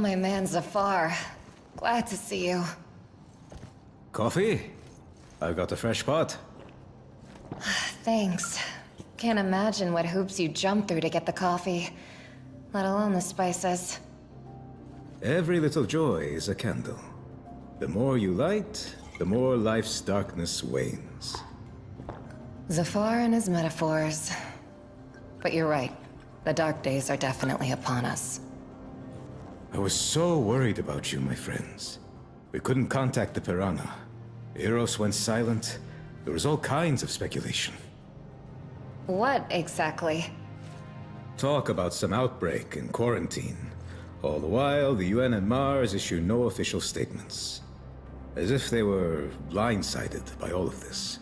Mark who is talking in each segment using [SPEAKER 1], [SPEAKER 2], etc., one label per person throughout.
[SPEAKER 1] my man Zafar. Glad to see you.
[SPEAKER 2] Coffee? I've got a fresh pot.
[SPEAKER 1] Thanks. Can't imagine what hoops you jumped through to get the coffee, let alone the spices.
[SPEAKER 2] Every little joy is a candle. The more you light, the more life's darkness wanes.
[SPEAKER 1] Zafar and his metaphors. But you're right. The dark days are definitely upon us.
[SPEAKER 2] I was so worried about you, my friends. We couldn't contact the Piranha. Eros went silent. There was all kinds of speculation.
[SPEAKER 1] What exactly?
[SPEAKER 2] Talk about some outbreak and quarantine. All the while, the UN and Mars issue no official statements. As if they were blindsided by all of this.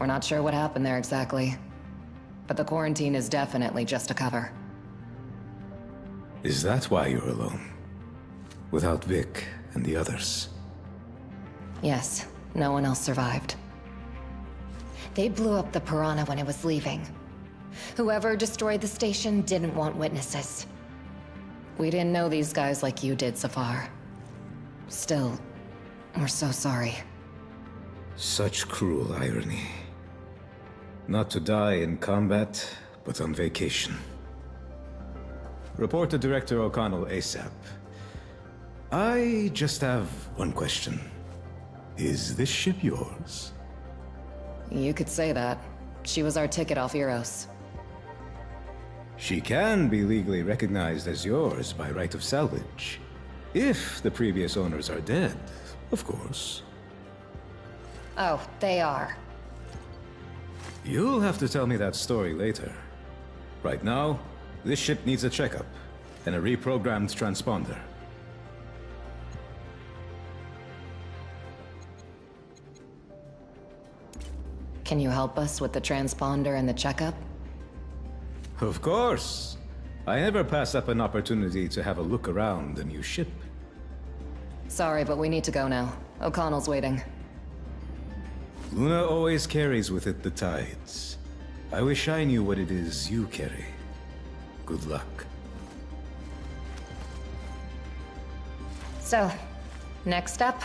[SPEAKER 1] We're not sure what happened there exactly. But the quarantine is definitely just a cover.
[SPEAKER 2] Is that why you're alone? Without Vic and the others?
[SPEAKER 1] Yes, no one else survived. They blew up the Piranha when it was leaving. Whoever destroyed the station didn't want witnesses. We didn't know these guys like you did, Zafar. Still, we're so sorry.
[SPEAKER 2] Such cruel irony. Not to die in combat, but on vacation. Report to Director O'Connell ASAP. I just have one question. Is this ship yours?
[SPEAKER 1] You could say that. She was our ticket off Eros.
[SPEAKER 2] She can be legally recognized as yours by right of salvage. If the previous owners are dead, of course.
[SPEAKER 1] Oh, they are.
[SPEAKER 2] You'll have to tell me that story later. Right now, this ship needs a checkup and a reprogrammed transponder.
[SPEAKER 1] Can you help us with the transponder and the checkup?
[SPEAKER 2] Of course. I never pass up an opportunity to have a look around the new ship.
[SPEAKER 1] Sorry, but we need to go now. O'Connell's waiting.
[SPEAKER 2] Luna always carries with it the tides. I wish I knew what it is you carry. Good luck.
[SPEAKER 1] So, next up,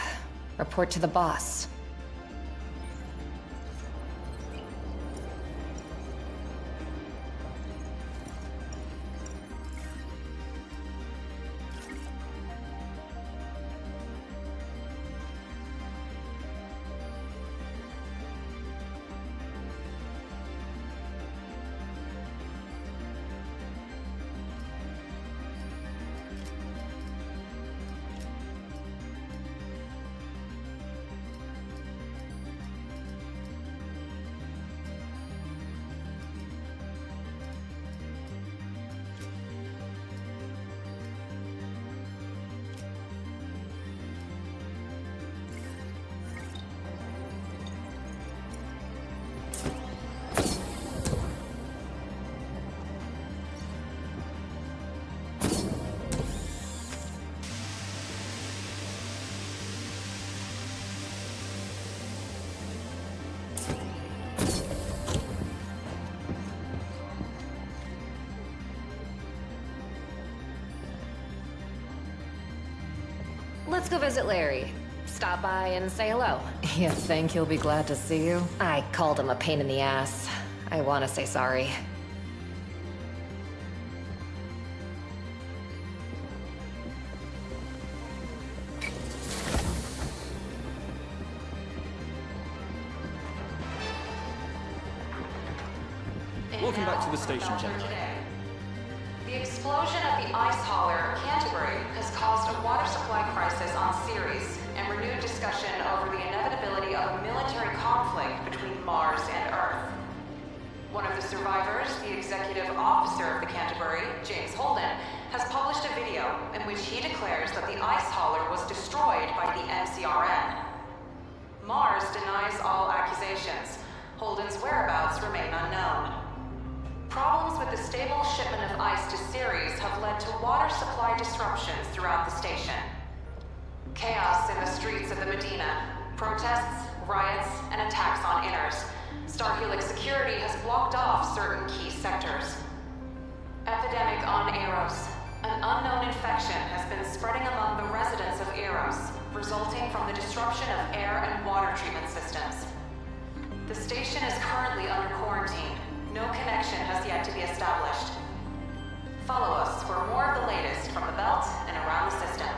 [SPEAKER 1] report to the boss. Let's go visit Larry. Stop by and say hello. You think he'll be glad to see you? I called him a pain in the ass. I want to say sorry.
[SPEAKER 3] Welcome back to the station, gentlemen.
[SPEAKER 4] The explosion at the ice hauler, Canterbury, has caused a water supply crisis on Ceres and renewed discussion over the inevitability of a military conflict between Mars and Earth. One of the survivors, the executive officer of the Canterbury, James Holden, has published a video in which he declares that the ice hauler was destroyed by the MCRN. Mars denies all accusations. Holden's whereabouts remain unknown. Problems with the stable shipment of ice to Ceres have led to water supply disruptions throughout the station. Chaos in the streets of the Medina, protests, riots, and attacks on inners. Starhelix security has blocked off certain key sectors. Epidemic on Eros. An unknown infection has been spreading among the residents of Eros, resulting from the disruption of air and water treatment systems. The station is currently under quarantine. No connection has yet to be established. Follow us for more of the latest from the belt and around the system.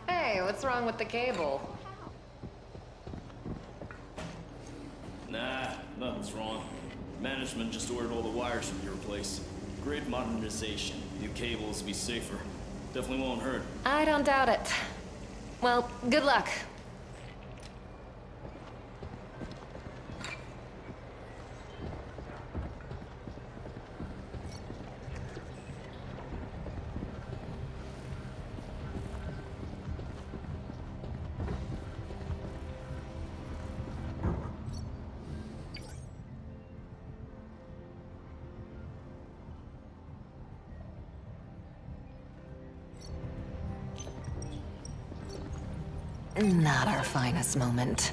[SPEAKER 1] Hey, what's wrong with the cable?
[SPEAKER 3] Nah, nothing's wrong. Management just ordered all the wires to be replaced. Grid modernization. New cables be safer. Definitely won't hurt.
[SPEAKER 1] I don't doubt it. Well, good luck. Not our finest moment.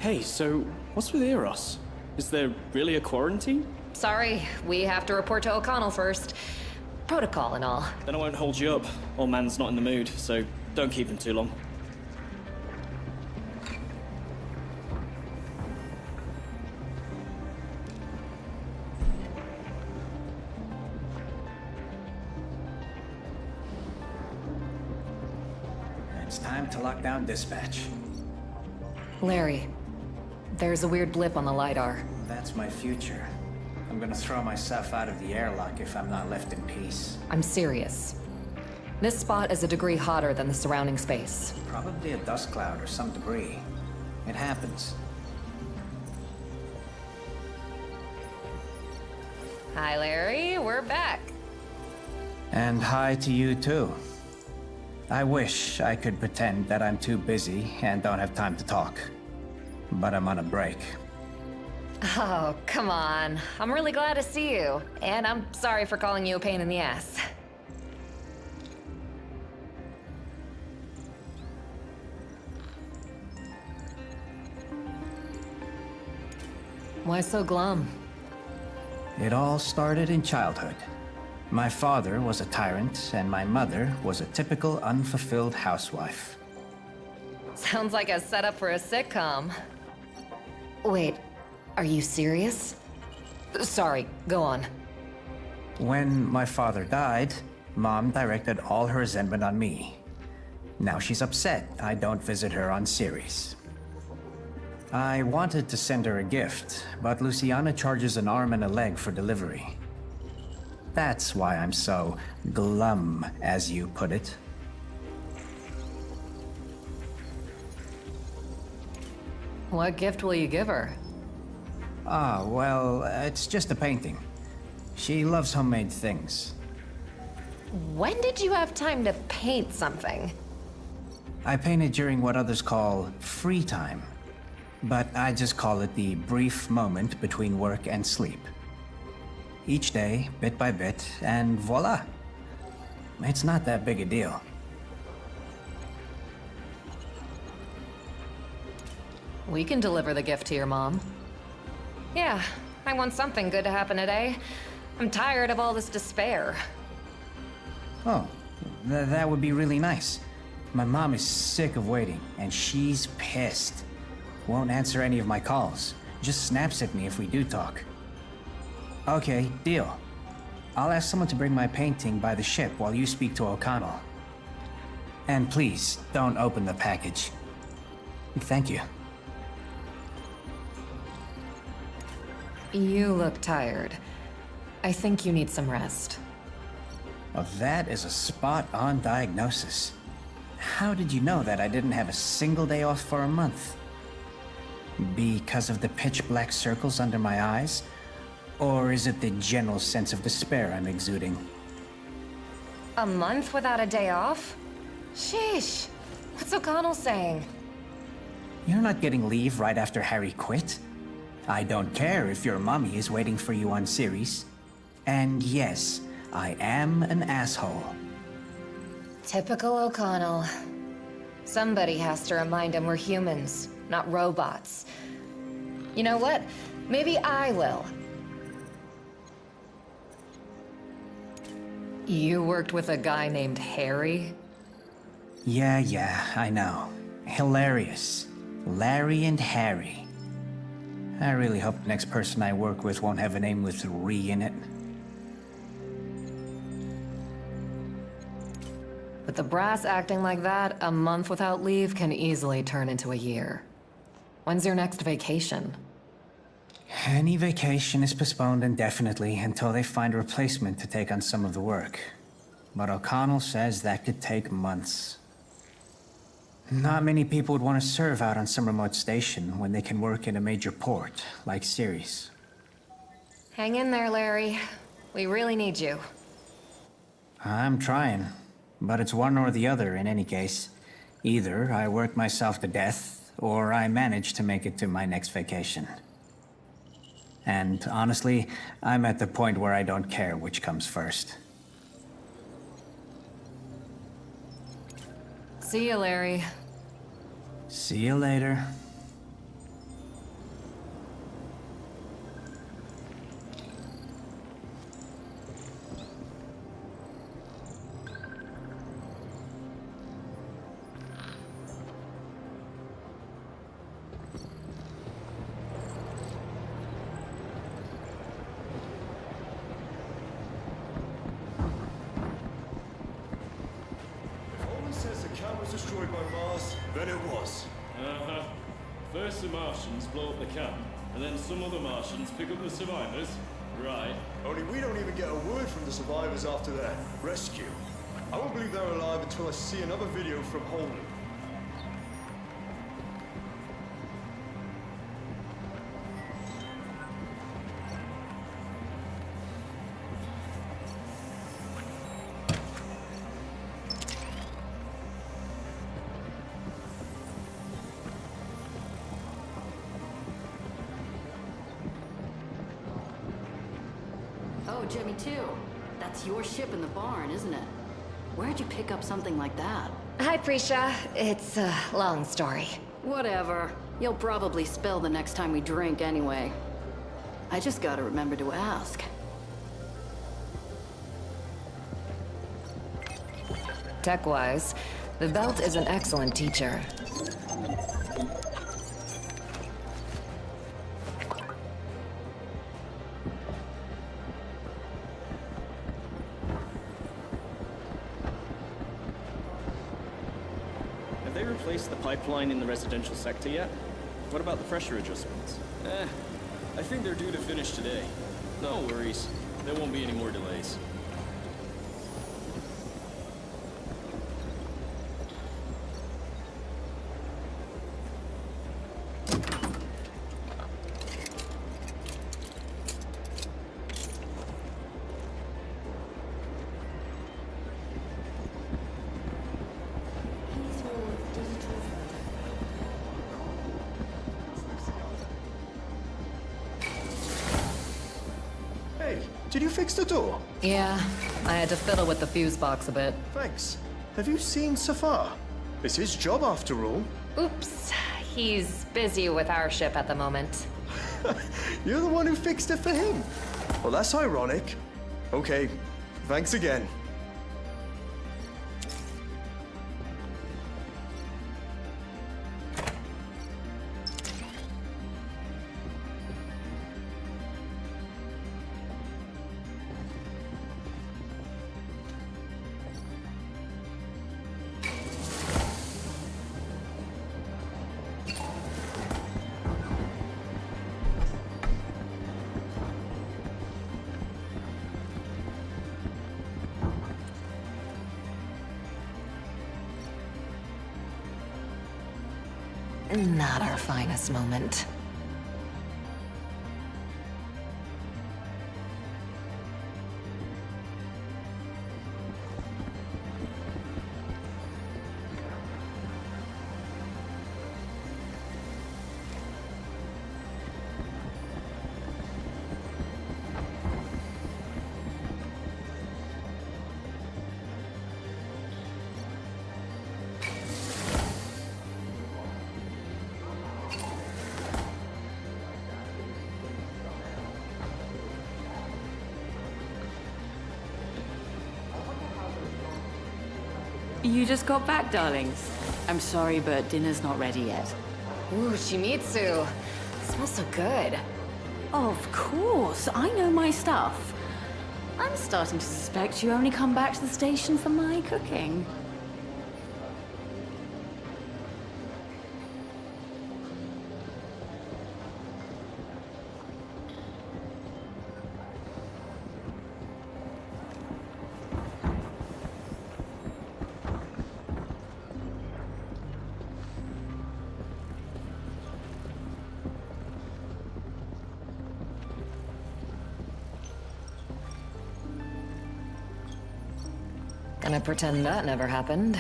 [SPEAKER 3] Hey, so what's with Eros? Is there really a quarantine?
[SPEAKER 1] Sorry, we have to report to O'Connell first. Protocol and all.
[SPEAKER 3] Then I won't hold you up. Old man's not in the mood, so don't keep him too long.
[SPEAKER 5] It's time to lock down dispatch.
[SPEAKER 1] Larry, there's a weird blip on the LiDAR.
[SPEAKER 5] That's my future. I'm gonna throw myself out of the airlock if I'm not left in peace.
[SPEAKER 1] I'm serious. This spot is a degree hotter than the surrounding space.
[SPEAKER 5] Probably a dust cloud or some debris. It happens.
[SPEAKER 1] Hi, Larry. We're back.
[SPEAKER 5] And hi to you too. I wish I could pretend that I'm too busy and don't have time to talk. But I'm on a break.
[SPEAKER 1] Oh, come on. I'm really glad to see you. And I'm sorry for calling you a pain in the ass. Why so glum?
[SPEAKER 5] It all started in childhood. My father was a tyrant, and my mother was a typical unfulfilled housewife.
[SPEAKER 1] Sounds like a setup for a sitcom. Wait, are you serious? Sorry, go on.
[SPEAKER 5] When my father died, Mom directed all her resentment on me. Now she's upset I don't visit her on Ceres. I wanted to send her a gift, but Luciana charges an arm and a leg for delivery. That's why I'm so glum, as you put it.
[SPEAKER 1] What gift will you give her?
[SPEAKER 5] Ah, well, it's just a painting. She loves homemade things.
[SPEAKER 1] When did you have time to paint something?
[SPEAKER 5] I painted during what others call free time, but I just call it the brief moment between work and sleep. Each day, bit by bit, and voila! It's not that big a deal.
[SPEAKER 1] We can deliver the gift to your mom. Yeah, I want something good to happen today. I'm tired of all this despair.
[SPEAKER 5] Oh, that would be really nice. My mom is sick of waiting, and she's pissed. Won't answer any of my calls. Just snaps at me if we do talk. Okay, deal. I'll ask someone to bring my painting by the ship while you speak to O'Connell. And please, don't open the package. Thank you.
[SPEAKER 1] You look tired. I think you need some rest.
[SPEAKER 5] Well, that is a spot-on diagnosis. How did you know that I didn't have a single day off for a month? Because of the pitch-black circles under my eyes? Or is it the general sense of despair I'm exuding?
[SPEAKER 1] A month without a day off? Sheesh. What's O'Connell saying?
[SPEAKER 5] You're not getting leave right after Harry quit? I don't care if your mommy is waiting for you on Ceres. And yes, I am an asshole.
[SPEAKER 1] Typical O'Connell. Somebody has to remind him we're humans, not robots. You know what? Maybe I will. You worked with a guy named Harry?
[SPEAKER 5] Yeah, I know. Hilarious. Larry and Harry. I really hope the next person I work with won't have a name with "re" in it.
[SPEAKER 1] With the brass acting like that, a month without leave can easily turn into a year. When's your next vacation?
[SPEAKER 5] Any vacation is postponed indefinitely until they find a replacement to take on some of the work. But O'Connell says that could take months. Not many people would want to serve out on some remote station when they can work in a major port, like Ceres.
[SPEAKER 1] Hang in there, Larry. We really need you.
[SPEAKER 5] I'm trying, but it's one or the other in any case. Either I work myself to death, or I manage to make it to my next vacation. And honestly, I'm at the point where I don't care which comes first.
[SPEAKER 1] See you, Larry.
[SPEAKER 5] See you later.
[SPEAKER 6] Destroyed by Mars, then it was.
[SPEAKER 3] Uh-huh. First the Martians blow up the camp, and then some other Martians pick up the survivors. Right.
[SPEAKER 6] Only we don't even get a word from the survivors after their rescue. I won't believe they're alive until I see another video from Holden.
[SPEAKER 7] Oh, Jimmy, too. That's your ship in the barn, isn't it? Where'd you pick up something like that?
[SPEAKER 1] Hi, Prisha. It's a long story.
[SPEAKER 7] Whatever. You'll probably spill the next time we drink anyway. I just gotta remember to ask.
[SPEAKER 1] Tech-wise, the belt is an excellent teacher.
[SPEAKER 3] Have they replaced the pipeline in the residential sector yet? What about the pressure adjustments? I think they're due to finish today. No worries. There won't be any more delays.
[SPEAKER 6] Hey, did you fix the door?
[SPEAKER 1] Yeah, I had to fiddle with the fuse box a bit.
[SPEAKER 6] Thanks. Have you seen Safar? It's his job after all.
[SPEAKER 1] Oops. He's busy with our ship at the moment.
[SPEAKER 6] You're the one who fixed it for him. Well, that's ironic. Okay, thanks again.
[SPEAKER 1] Not our finest moment.
[SPEAKER 7] You just got back, darlings. I'm sorry, but dinner's not ready yet.
[SPEAKER 1] Ooh, Shimizu. Smells so good.
[SPEAKER 7] Of course, I know my stuff. I'm starting to suspect you only come back to the station for my cooking.
[SPEAKER 1] Gonna pretend that never happened.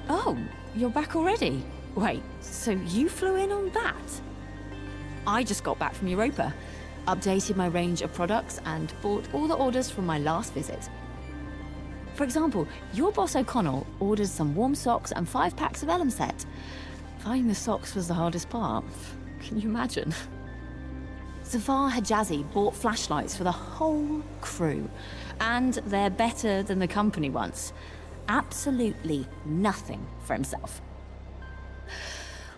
[SPEAKER 7] Oh, you're back already? Wait, so you flew in on that? I just got back from Europa, updated my range of products, and bought all the orders from my last visit. For example, your boss O'Connell ordered some warm socks and 5 packs of Elm set. Finding the socks was the hardest part. Can you imagine? Zafar Hijazi bought flashlights for the whole crew, and they're better than the company ones. Absolutely nothing for himself.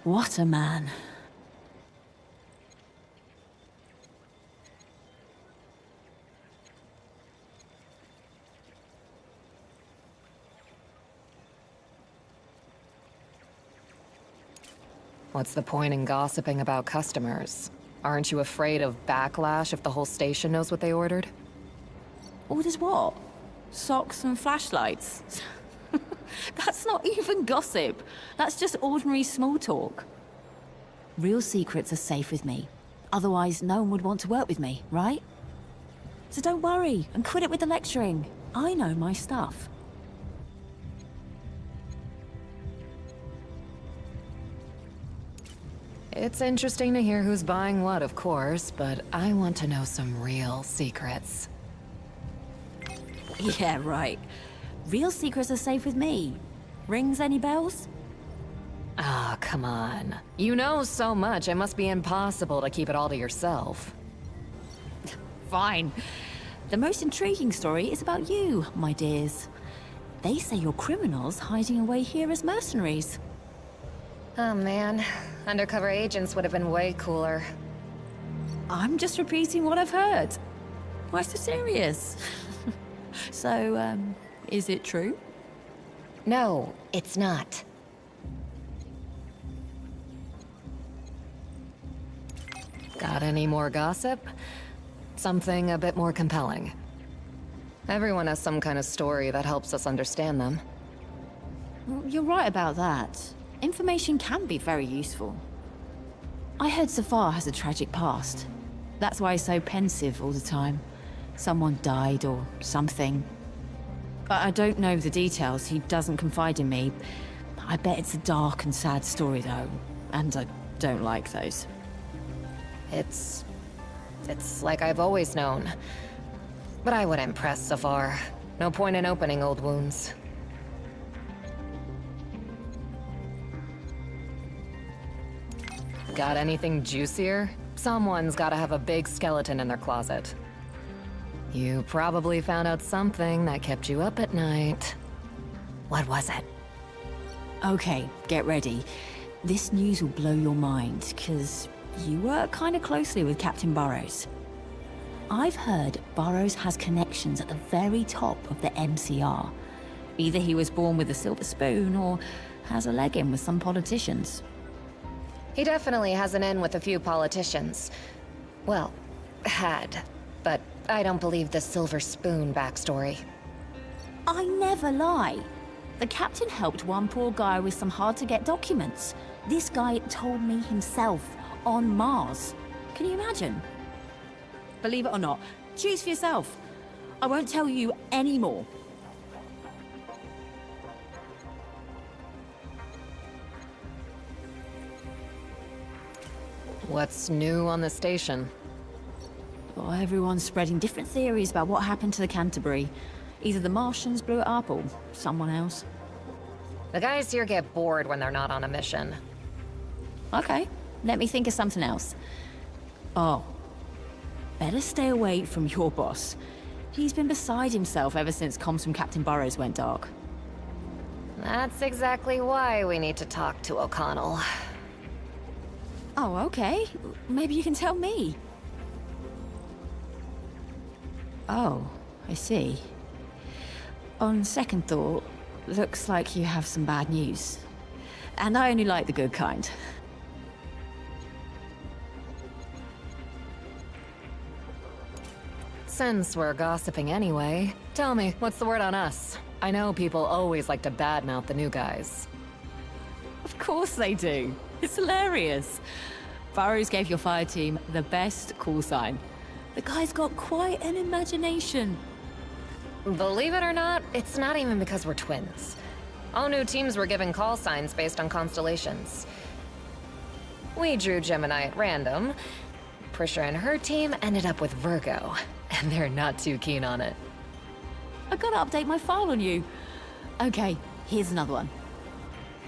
[SPEAKER 7] What a man.
[SPEAKER 1] What's the point in gossiping about customers? Aren't you afraid of backlash if the whole station knows what they ordered?
[SPEAKER 7] Orders what? Socks and flashlights? That's not even gossip. That's just ordinary small talk. Real secrets are safe with me. Otherwise, no one would want to work with me, right? So don't worry, and quit it with the lecturing. I know my stuff.
[SPEAKER 1] It's interesting to hear who's buying what, of course, but I want to know some real secrets.
[SPEAKER 7] Yeah, right. Real secrets are safe with me. Rings any bells?
[SPEAKER 1] Ah, come on. You know so much, it must be impossible to keep it all to yourself.
[SPEAKER 7] Fine. The most intriguing story is about you, my dears. They say you're criminals hiding away here as mercenaries.
[SPEAKER 1] Oh man, undercover agents would have been way cooler.
[SPEAKER 7] I'm just repeating what I've heard. Why so serious? So, is it true?
[SPEAKER 1] No, it's not. Got any more gossip? Something a bit more compelling. Everyone has some kind of story that helps us understand them.
[SPEAKER 7] Well, you're right about that. Information can be very useful. I heard Zafar has a tragic past. That's why he's so pensive all the time. Someone died or something. But I don't know the details. He doesn't confide in me. I bet it's a dark and sad story, though. And I don't like those.
[SPEAKER 1] It's like I've always known. But I wouldn't press so far. No point in opening old wounds. Got anything juicier? Someone's gotta have a big skeleton in their closet. You probably found out something that kept you up at night. What was it?
[SPEAKER 7] Okay, get ready. This news will blow your mind, because you work kind of closely with Captain Burrows. I've heard Burrows has connections at the very top of the MCR. Either he was born with a silver spoon, or has a leg in with some politicians.
[SPEAKER 1] He definitely has an in with a few politicians. Well, had. But I don't believe the silver spoon backstory.
[SPEAKER 7] I never lie. The captain helped one poor guy with some hard-to-get documents. This guy told me himself, on Mars. Can you imagine? Believe it or not, choose for yourself. I won't tell you any more.
[SPEAKER 1] What's new on the station?
[SPEAKER 7] Well, everyone's spreading different theories about what happened to the Canterbury. Either the Martians blew it up or someone else.
[SPEAKER 1] The guys here get bored when they're not on a mission.
[SPEAKER 7] Okay, let me think of something else. Oh, better stay away from your boss. He's been beside himself ever since comms from Captain Burrows went dark.
[SPEAKER 1] That's exactly why we need to talk to O'Connell.
[SPEAKER 7] Oh, okay. Maybe you can tell me. Oh, I see. On second thought, looks like you have some bad news. And I only like the good kind.
[SPEAKER 1] Since we're gossiping anyway, tell me, what's the word on us? I know people always like to badmouth the new guys.
[SPEAKER 7] Of course they do. It's hilarious. Burrows gave your fire team the best call sign. The guy's got quite an imagination.
[SPEAKER 1] Believe it or not, it's not even because we're twins. All new teams were given call signs based on constellations. We drew Gemini at random. Prisha and her team ended up with Virgo, and they're not too keen on it.
[SPEAKER 7] I gotta update my file on you. Okay, here's another one.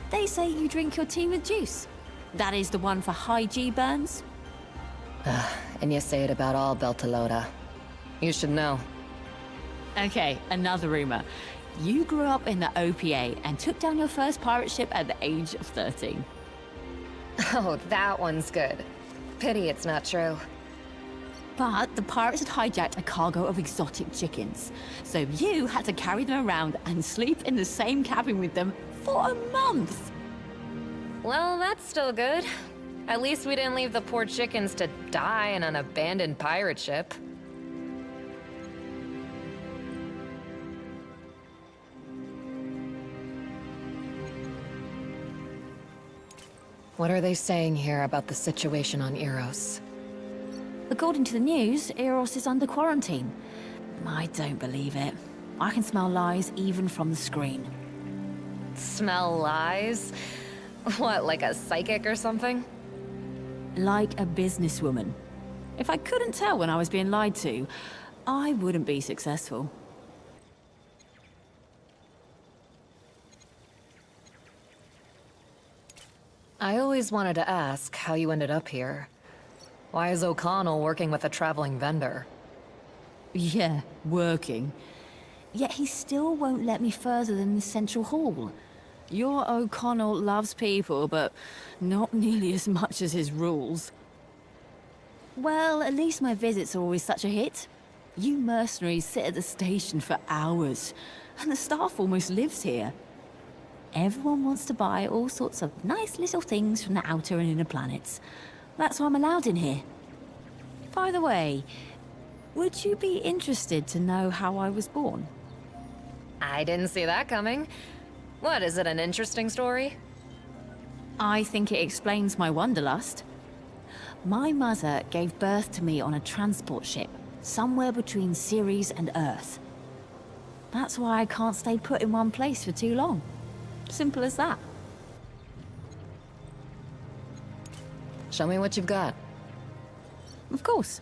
[SPEAKER 7] They say you drink your tea with juice. That is the one for high G burns?
[SPEAKER 1] And you say it about all Beltalowda. You should know.
[SPEAKER 7] Okay, another rumor. You grew up in the OPA and took down your first pirate ship at the age of 13.
[SPEAKER 1] Oh, that one's good. Pity it's not true.
[SPEAKER 7] But the pirates had hijacked a cargo of exotic chickens. So you had to carry them around and sleep in the same cabin with them for a month.
[SPEAKER 1] Well, that's still good. At least we didn't leave the poor chickens to die in an abandoned pirate ship. What are they saying here about the situation on Eros?
[SPEAKER 7] According to the news, Eros is under quarantine. I don't believe it. I can smell lies even from the screen.
[SPEAKER 1] Smell lies? What, like a psychic or something?
[SPEAKER 7] Like a businesswoman. If I couldn't tell when I was being lied to, I wouldn't be successful.
[SPEAKER 1] I always wanted to ask how you ended up here. Why is O'Connell working with a traveling vendor?
[SPEAKER 7] Yeah, working. Yet he still won't let me further than the central hall. Your O'Connell loves people, but not nearly as much as his rules. Well, at least my visits are always such a hit. You mercenaries sit at the station for hours, and the staff almost lives here. Everyone wants to buy all sorts of nice little things from the outer and inner planets. That's why I'm allowed in here. By the way, would you be interested to know how I was born?
[SPEAKER 1] I didn't see that coming. What, is it an interesting story?
[SPEAKER 7] I think it explains my wanderlust. My mother gave birth to me on a transport ship, somewhere between Ceres and Earth. That's why I can't stay put in one place for too long. Simple as that.
[SPEAKER 1] Show me what you've got.
[SPEAKER 7] Of course.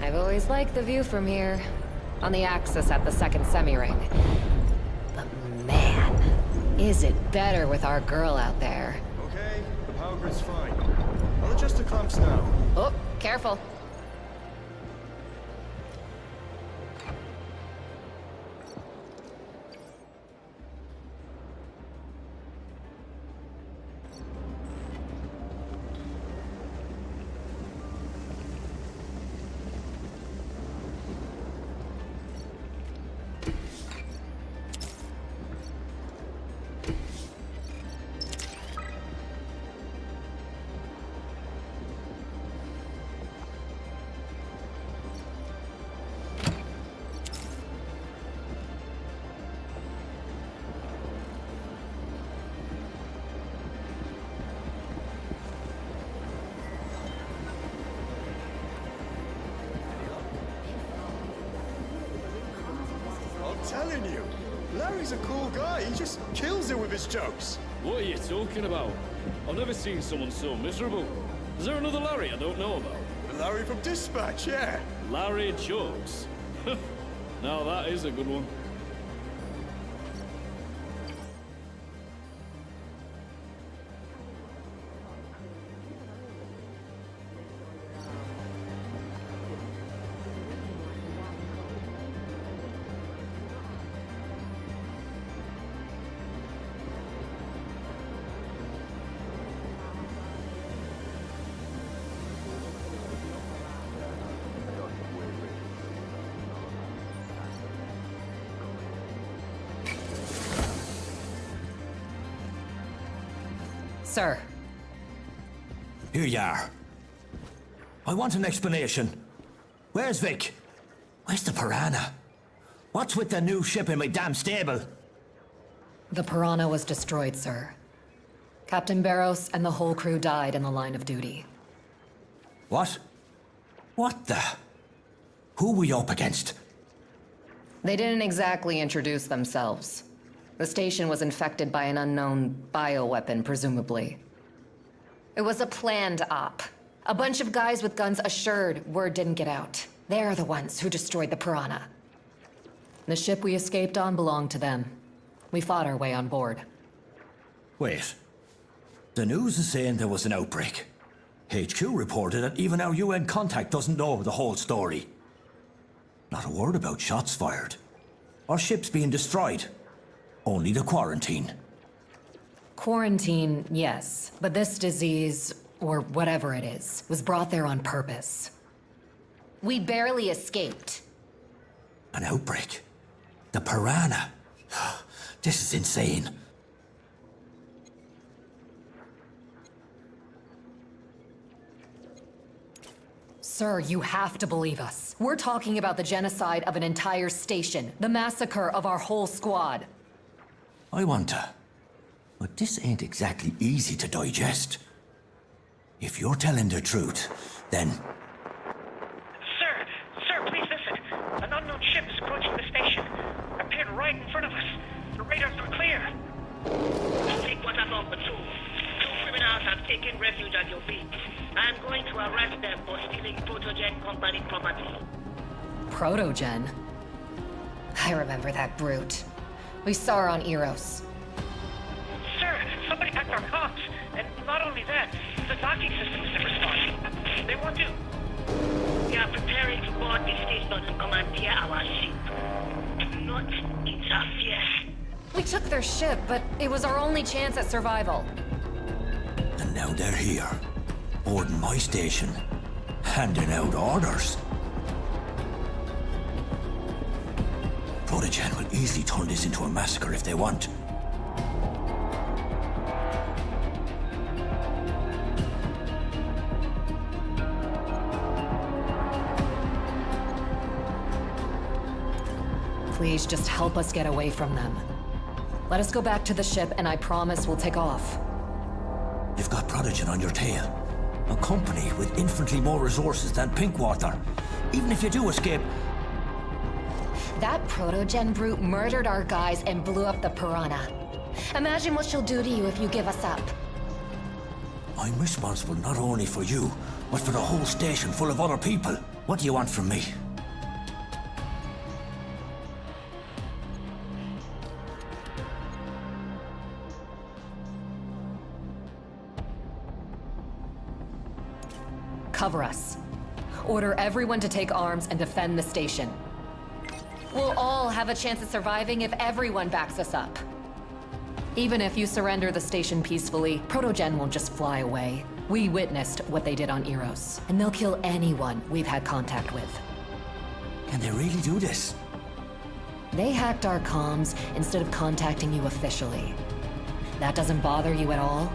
[SPEAKER 1] I've always liked the view from here, on the axis at the second semi-ring. But man, is it better with our girl out there.
[SPEAKER 6] Okay, the power grid's fine. I'll adjust the clamps now.
[SPEAKER 1] Oh, careful.
[SPEAKER 6] Telling you, Larry's a cool guy. He just kills it with his jokes.
[SPEAKER 3] What are you talking about? I've never seen someone so miserable. Is there another Larry I don't know about?
[SPEAKER 6] Larry from Dispatch, yeah.
[SPEAKER 3] Larry jokes. Now that is a good one.
[SPEAKER 1] Sir.
[SPEAKER 8] Here you are. I want an explanation. Where's Vic? Where's the Piranha? What's with the new ship in my damn stable?
[SPEAKER 1] The Piranha was destroyed, sir. Captain Barros and the whole crew died in the line of duty.
[SPEAKER 8] What? What the? Who were you up against?
[SPEAKER 1] They didn't exactly introduce themselves. The station was infected by an unknown bioweapon, presumably. It was a planned op. A bunch of guys with guns assured word didn't get out. They're the ones who destroyed the Piranha. The ship we escaped on belonged to them. We fought our way on board.
[SPEAKER 8] Wait. The news is saying there was an outbreak. HQ reported that even our UN contact doesn't know the whole story. Not a word about shots fired. Or ships being destroyed. Only the quarantine.
[SPEAKER 1] Quarantine, yes. But this disease, or whatever it is, was brought there on purpose. We barely escaped.
[SPEAKER 8] An outbreak? The Piranha? This is insane.
[SPEAKER 1] Sir, you have to believe us. We're talking about the genocide of an entire station, the massacre of our whole squad.
[SPEAKER 8] I want to. But this ain't exactly easy to digest. If you're telling the truth, then...
[SPEAKER 9] Sir, please listen. An unknown ship is approaching the station. Appeared right in front of us. The radars are clear.
[SPEAKER 10] Take what I'm on patrol. Two criminals have taken
[SPEAKER 9] refuge at your feet. I'm going to arrest them for stealing Protogen Company property.
[SPEAKER 1] Protogen? I remember that brute. We saw her on Eros.
[SPEAKER 9] Sir, somebody hacked our comms. And not only that, the docking system isn't responding. They want to... We are preparing to board the station and commandeer our ship. Do not interfere.
[SPEAKER 1] We took their ship, but it was our only chance at survival.
[SPEAKER 8] And now they're here, boarding my station, handing out orders. Protogen will easily turn this into a massacre if they want.
[SPEAKER 1] Please just help us get away from them. Let us go back to the ship, and I promise we'll take off.
[SPEAKER 8] You've got Protogen on your tail. A company with infinitely more resources than Pinkwater. Even if you do escape...
[SPEAKER 1] That Protogen brute murdered our guys and blew up the Piranha. Imagine what she'll do to you if you give us up.
[SPEAKER 8] I'm responsible not only for you, but for the whole station full of other people. What do you want from me?
[SPEAKER 1] Cover us. Order everyone to take arms and defend the station. We'll all have a chance at surviving if everyone backs us up. Even if you surrender the station peacefully, Protogen won't just fly away. We witnessed what they did on Eros, and they'll kill anyone we've had contact with.
[SPEAKER 8] Can they really do this?
[SPEAKER 1] They hacked our comms instead of contacting you officially. That doesn't bother you at all?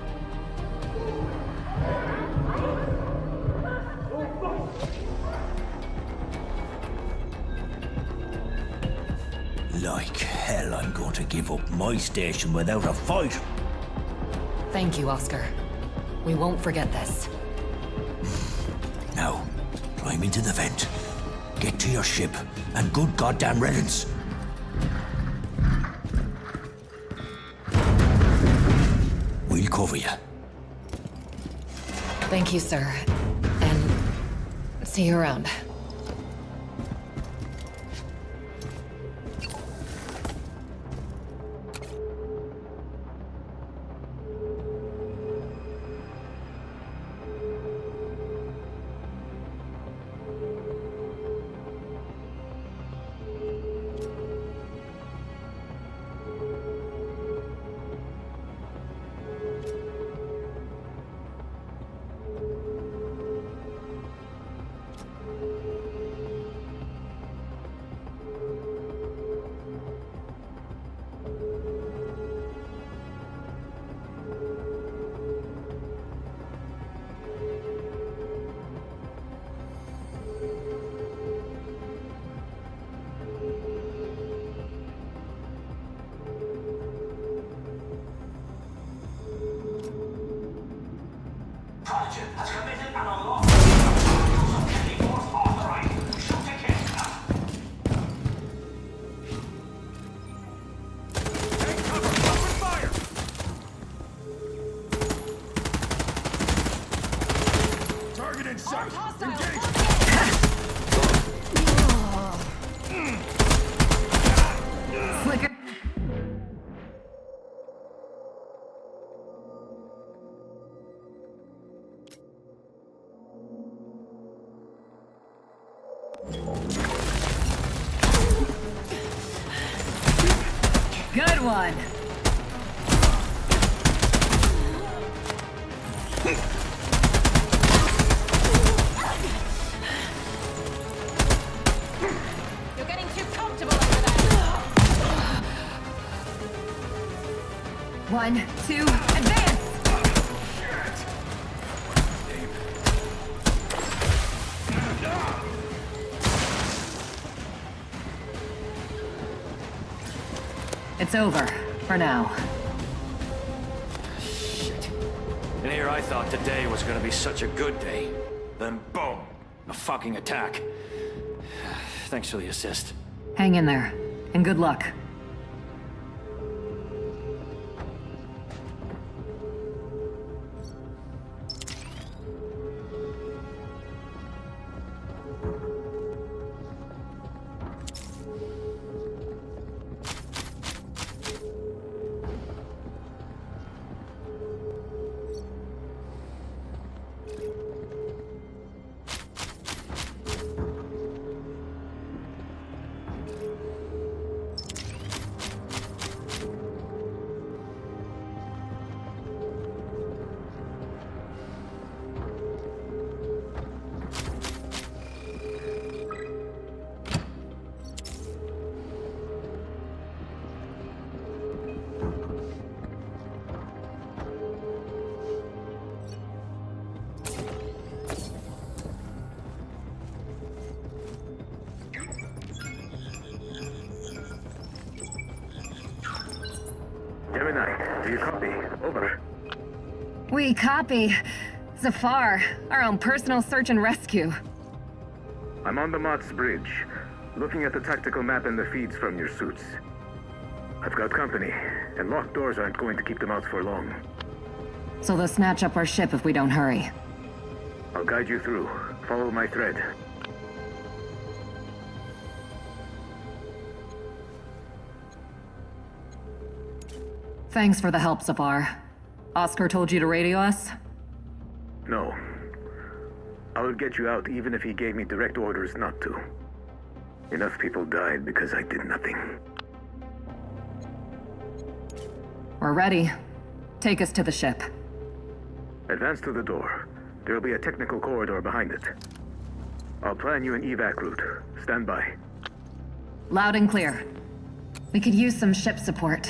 [SPEAKER 8] Like hell, I'm going to give up my station without a fight.
[SPEAKER 1] Thank you, Oscar. We won't forget this.
[SPEAKER 8] Now, climb into the vent. Get to your ship, and good goddamn riddance. We'll cover you.
[SPEAKER 1] Thank you, sir. And see you around.
[SPEAKER 10] Good one.
[SPEAKER 4] You're getting too comfortable over there.
[SPEAKER 10] 1, 2, advance! It's over, for now.
[SPEAKER 3] Shit. And here I thought today was gonna be such a good day. Then boom, a fucking attack. Thanks for the assist.
[SPEAKER 10] Hang in there, and good luck.
[SPEAKER 2] you copy? Over.
[SPEAKER 10] We copy. Zafar, our own personal search and rescue.
[SPEAKER 2] I'm on the Mott's Bridge, looking at the tactical map and the feeds from your suits. I've got company, and locked doors aren't going to keep them out for long.
[SPEAKER 10] So they'll snatch up our ship if we don't hurry.
[SPEAKER 2] I'll guide you through. Follow my thread.
[SPEAKER 10] Thanks for the help, Zafar. Oscar told you to radio us?
[SPEAKER 2] No. I would get you out even if he gave me direct orders not to. Enough people died because I did nothing.
[SPEAKER 10] We're ready. Take us to the ship.
[SPEAKER 2] Advance to the door. There'll be a technical corridor behind it. I'll plan you an evac route. Stand by.
[SPEAKER 10] Loud and clear. We could use some ship support.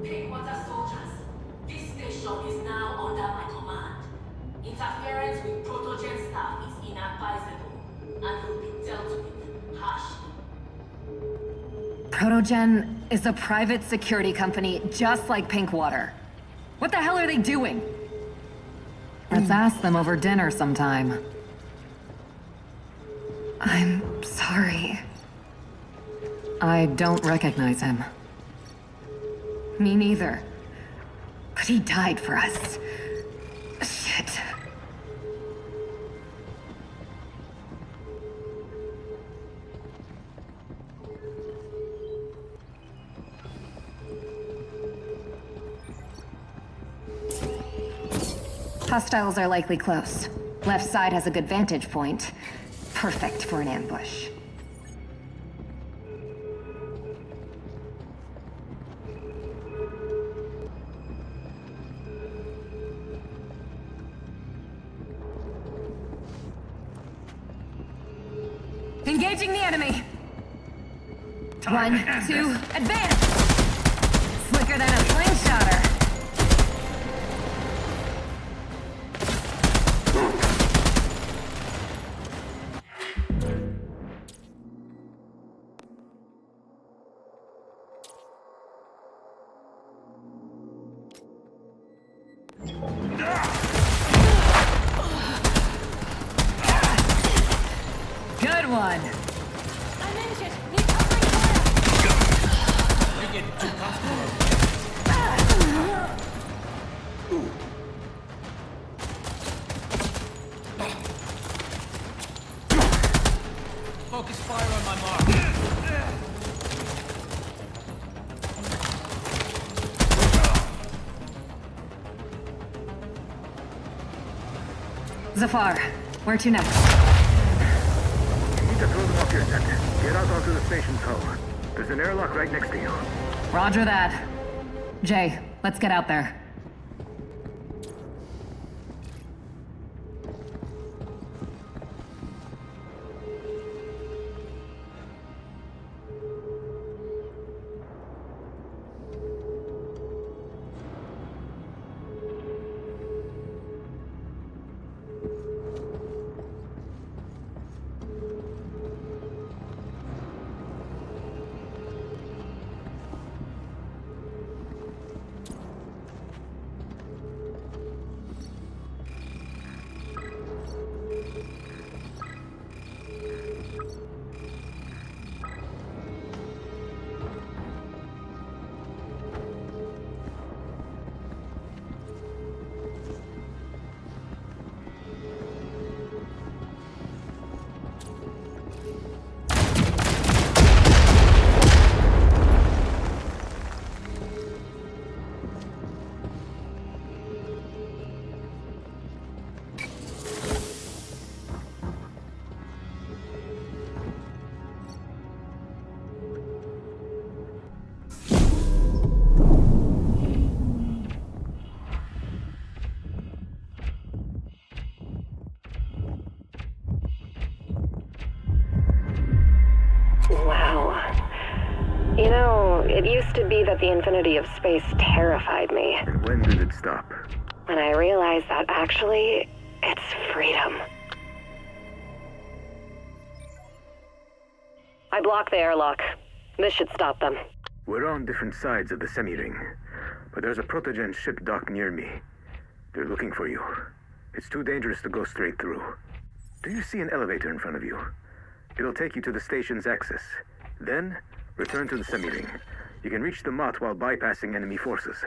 [SPEAKER 11] Pinkwater soldiers, this station is now under my command. Interference with Protogen staff is inadvisable and will be dealt with harshly.
[SPEAKER 10] Protogen is a private security company just like Pinkwater. What the hell are they doing? Let's ask them over dinner sometime. I'm sorry. I don't recognize him. Me neither. But he died for us. Shit. Hostiles are likely close. Left side has a good vantage point. Perfect for an ambush. Engaging the enemy! 1, 2, advance! Slicker than a slingshotter. Good one.
[SPEAKER 11] I'm injured. Need covering fire.
[SPEAKER 8] You're getting too comfortable. Focus fire on my mark.
[SPEAKER 10] Zafar, where to next?
[SPEAKER 2] You need to throw them off your tent. Get out onto the station's hull. There's an airlock right next to you.
[SPEAKER 10] Roger that. Jay, let's get out there.
[SPEAKER 12] You know, it used to be that the infinity of space terrified me.
[SPEAKER 2] And when did it stop?
[SPEAKER 12] When I realized that actually, it's freedom. I blocked the airlock. This should stop them.
[SPEAKER 2] We're on different sides of the semi-ring, but there's a protogen ship docked near me. They're looking for you. It's too dangerous to go straight through. Do you see an elevator in front of you? It'll take you to the station's access. Then, return to the semi-ring. You can reach the Mott while bypassing enemy forces.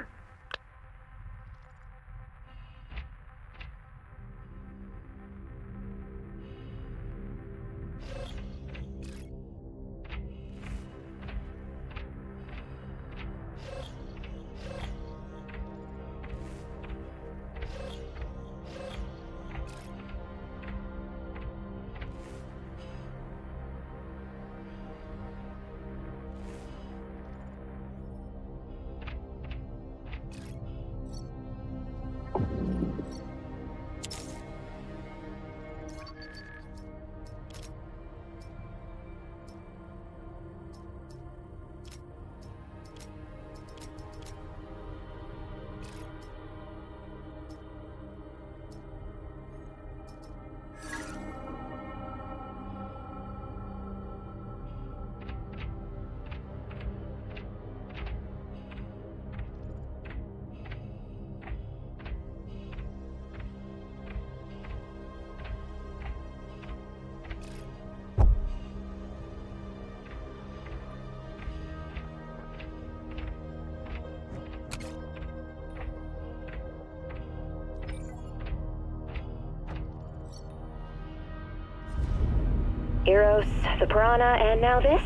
[SPEAKER 12] Eros, the Piranha, and now this?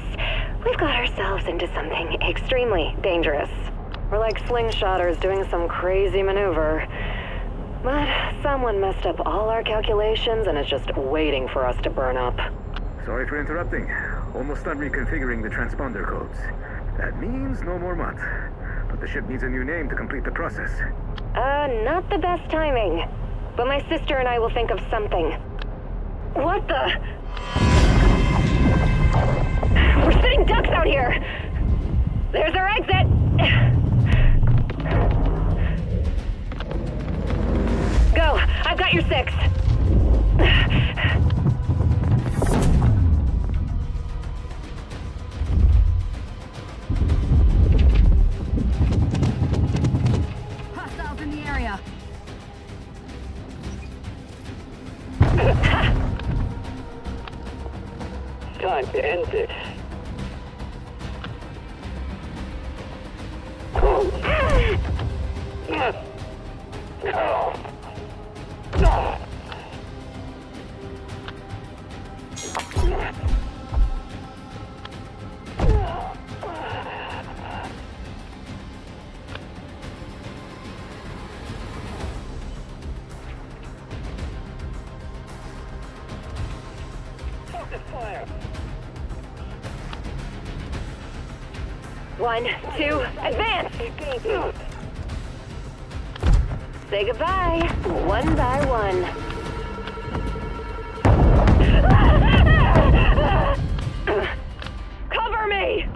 [SPEAKER 12] We've got ourselves into something extremely dangerous. We're like slingshotters doing some crazy maneuver. But someone messed up all our calculations and is just waiting for us to burn up.
[SPEAKER 2] Sorry for interrupting. Almost done reconfiguring the transponder codes. That means no more Mott. But the ship needs a new name to complete the process.
[SPEAKER 12] Not the best timing. But my sister and I will think of something. What the? We're sitting ducks out here! There's our exit! Go! I've got your 6.
[SPEAKER 10] Hostiles in the area.
[SPEAKER 13] Time to end this. Focus fire.
[SPEAKER 12] 1, 2, advance! Say goodbye, one by one. Cover me!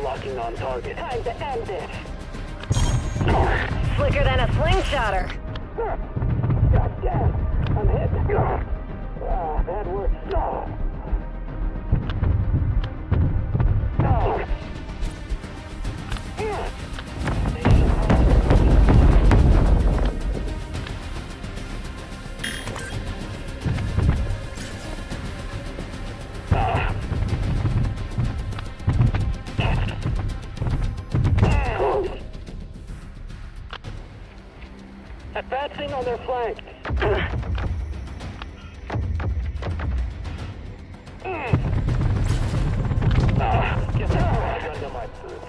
[SPEAKER 13] Locking on target. Time to end this.
[SPEAKER 12] Slicker than a slingshotter.
[SPEAKER 13] God damn, I'm hit. That works. Advancing on their flank. Get the flag under my foot.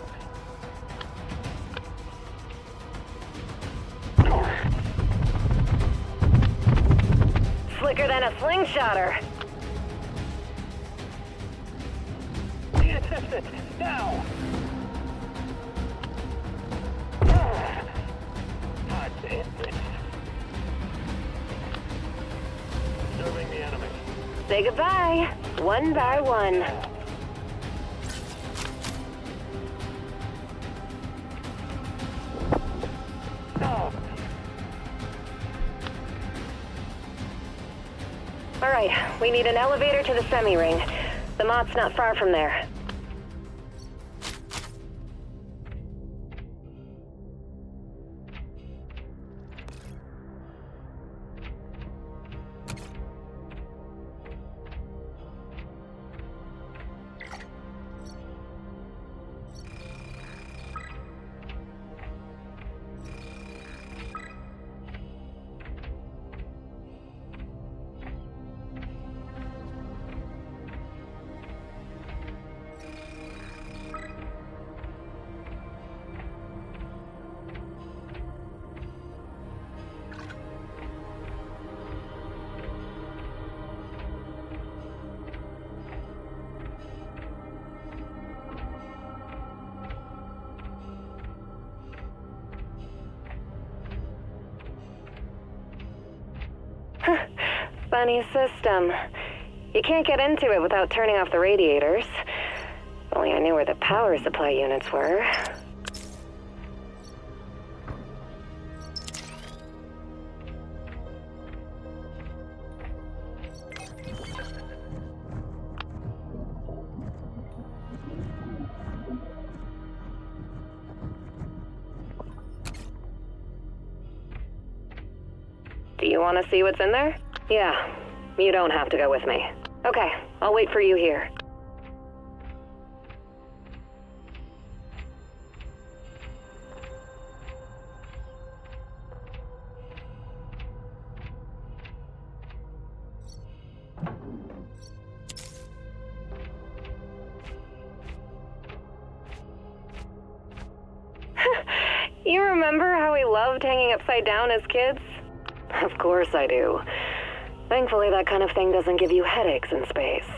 [SPEAKER 12] Slicker than a slingshotter.
[SPEAKER 13] Be assisted, now! Time to hit this. Serving the enemy.
[SPEAKER 12] Say goodbye, one by one. Alright, we need an elevator to the semi-ring. The Mott's not far from there. Funny system. You can't get into it without turning off the radiators. If only I knew where the power supply units were. Do you want to see what's in there? Yeah, you don't have to go with me. Okay, I'll wait for you here. You remember how we loved hanging upside down as kids? Of course I do. Thankfully, that kind of thing doesn't give you headaches in space.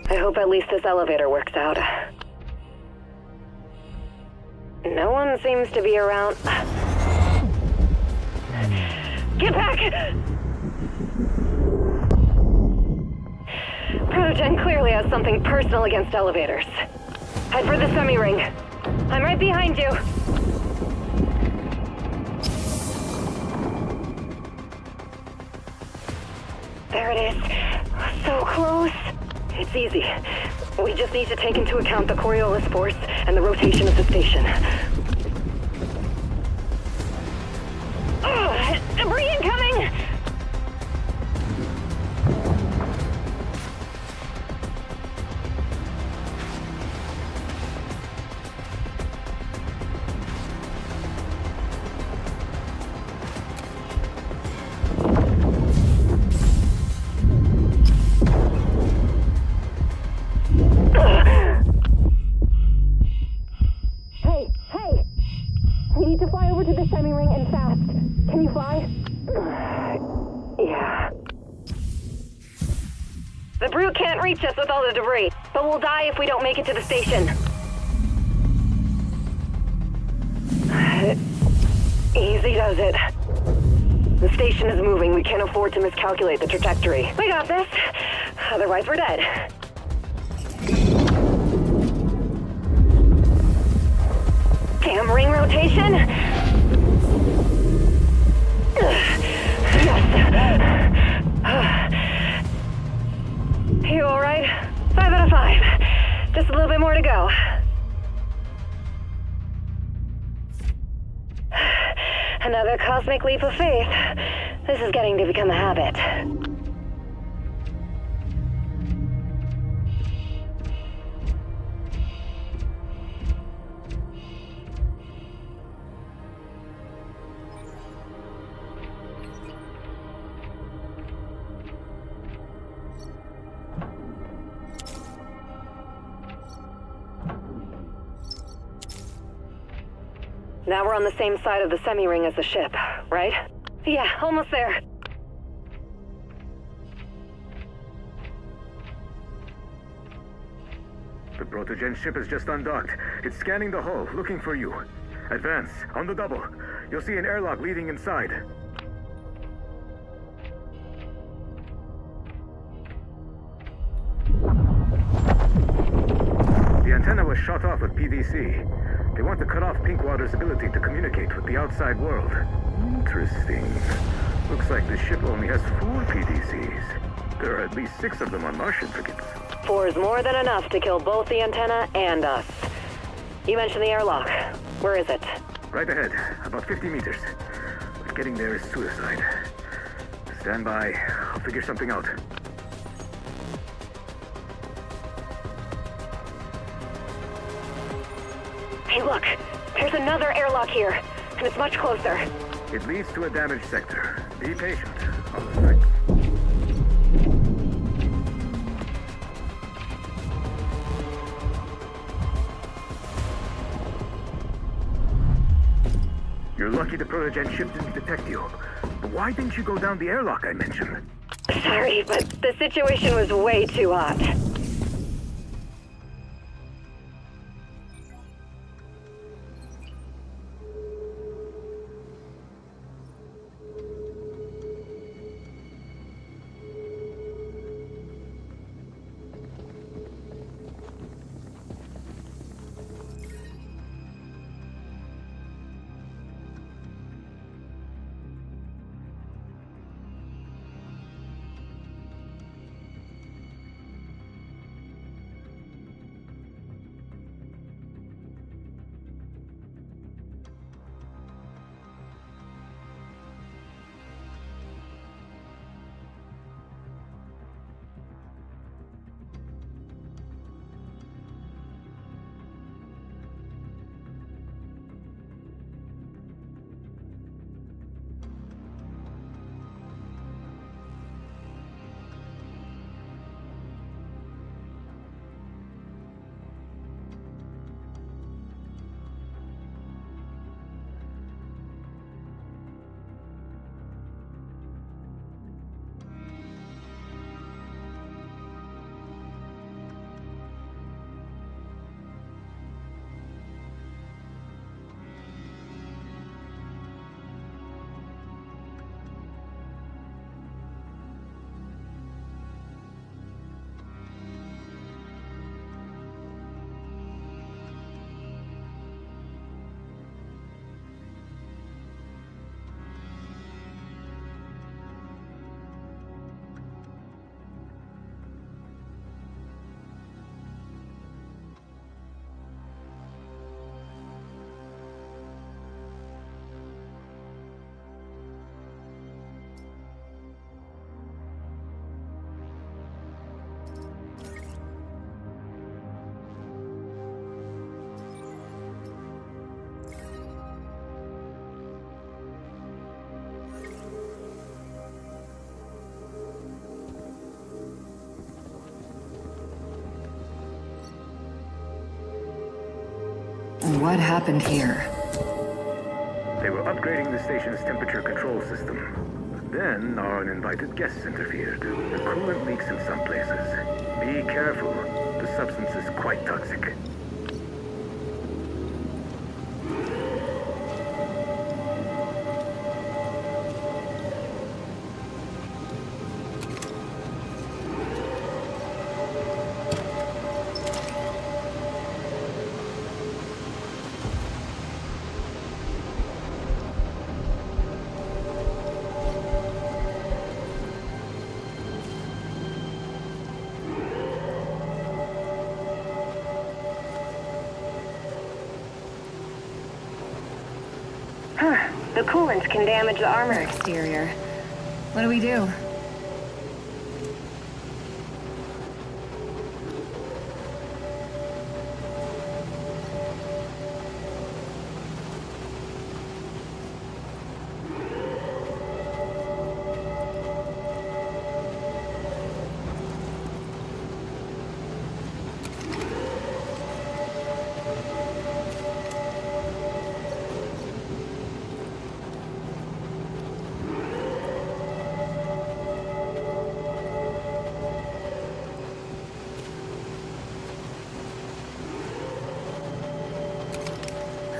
[SPEAKER 12] I hope at least this elevator works out. No one seems to be around. Get back! Protogen clearly has something personal against elevators. Head for the semi-ring. I'm right behind you. There it is. So close. It's easy. We just need to take into account the Coriolis force and the rotation of the station. Debris incoming! Reach us with all the debris, but we'll die if we don't make it to the station. Easy does it. The station is moving. We can't afford to miscalculate the trajectory. We got this. Otherwise, we're dead. Damn ring rotation. Yes. You alright? 5 out of 5. Just a little bit more to go. Another cosmic leap of faith. This is getting to become a habit. Now we're on the same side of the semi-ring as the ship, right? Yeah, almost there.
[SPEAKER 2] The Protogen ship is just undocked. It's scanning the hull, looking for you. Advance, on the double. You'll see an airlock leading inside. The antenna was shot off with PVC. They want to cut off Pinkwater's ability to communicate with the outside world. Interesting. Looks like the ship only has 4 PDCs. There are at least 6 of them on Martian frigates.
[SPEAKER 12] 4 is more than enough to kill both the antenna and us. You mentioned the airlock. Where is it?
[SPEAKER 2] Right ahead, about 50 meters. But getting there is suicide. Stand by. I'll figure something out.
[SPEAKER 12] Hey, look! There's another airlock here, and it's much closer.
[SPEAKER 2] It leads to a damaged sector. Be patient. I'll effect. You're lucky the Protogen ship didn't detect you. But why didn't you go down the airlock I mentioned?
[SPEAKER 12] Sorry, but the situation was way too hot.
[SPEAKER 10] What happened here?
[SPEAKER 2] They were upgrading the station's temperature control system. But then our uninvited guests interfered. The coolant leaks in some places. Be careful. The substance is quite toxic.
[SPEAKER 12] Huh. The coolant can damage the armor exterior. What do we do?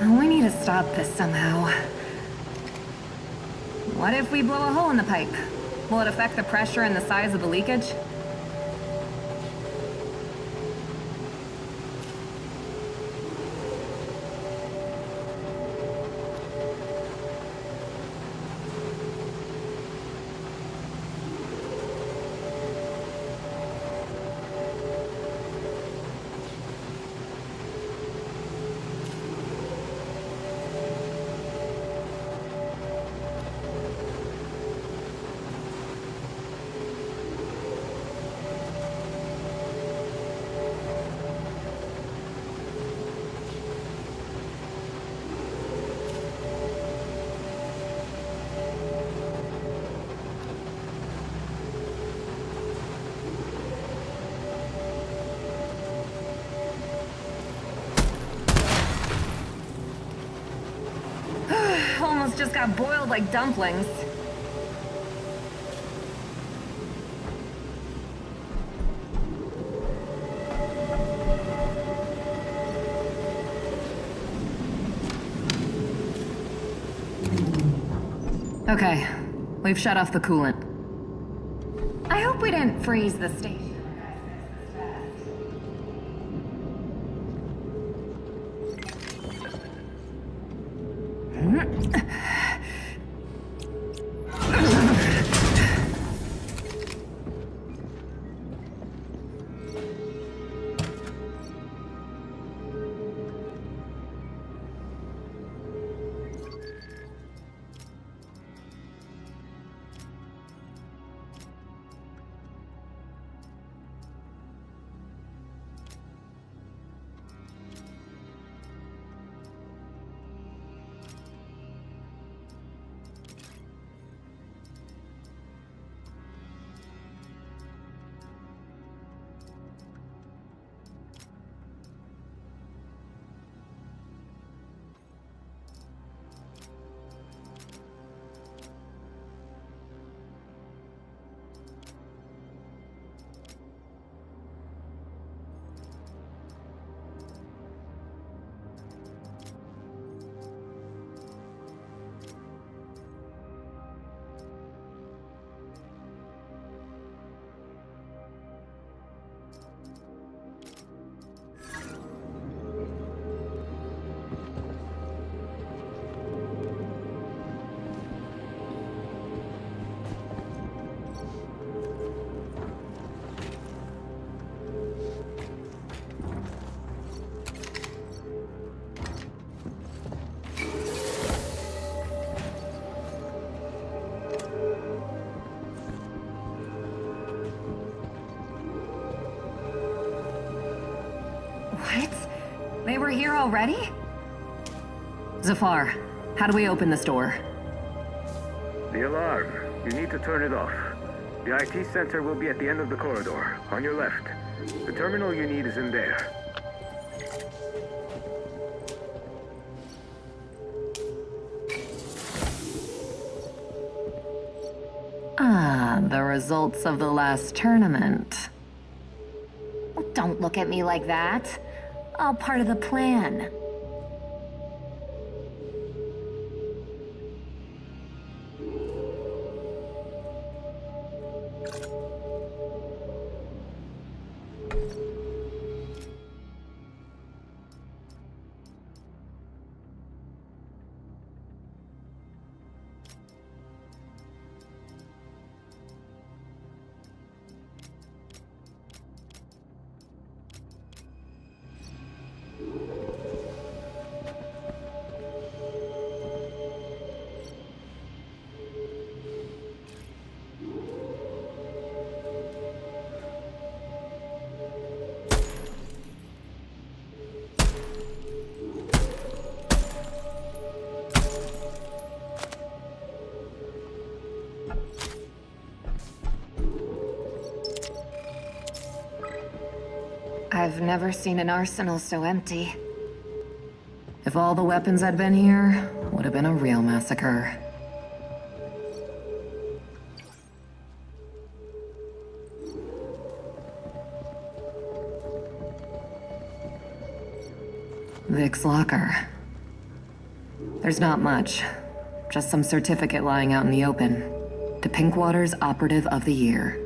[SPEAKER 12] We need to stop this somehow. What if we blow a hole in the pipe? Will it affect the pressure and the size of the leakage? Almost just got boiled like dumplings. Okay, we've shut off the coolant. I hope we didn't freeze the station. What? They were here already? Zafar, how do we open this door?
[SPEAKER 2] The alarm. You need to turn it off. The IT center will be at the end of the corridor, on your left. The terminal you need is in there.
[SPEAKER 10] Ah, the results of the last tournament.
[SPEAKER 12] Don't look at me like that. All part of the plan.
[SPEAKER 10] I've never seen an arsenal so empty. If all the weapons had been here, would have been a real massacre. Vic's locker. There's not much. Just some certificate lying out in the open. To Pinkwater's Operative of the Year.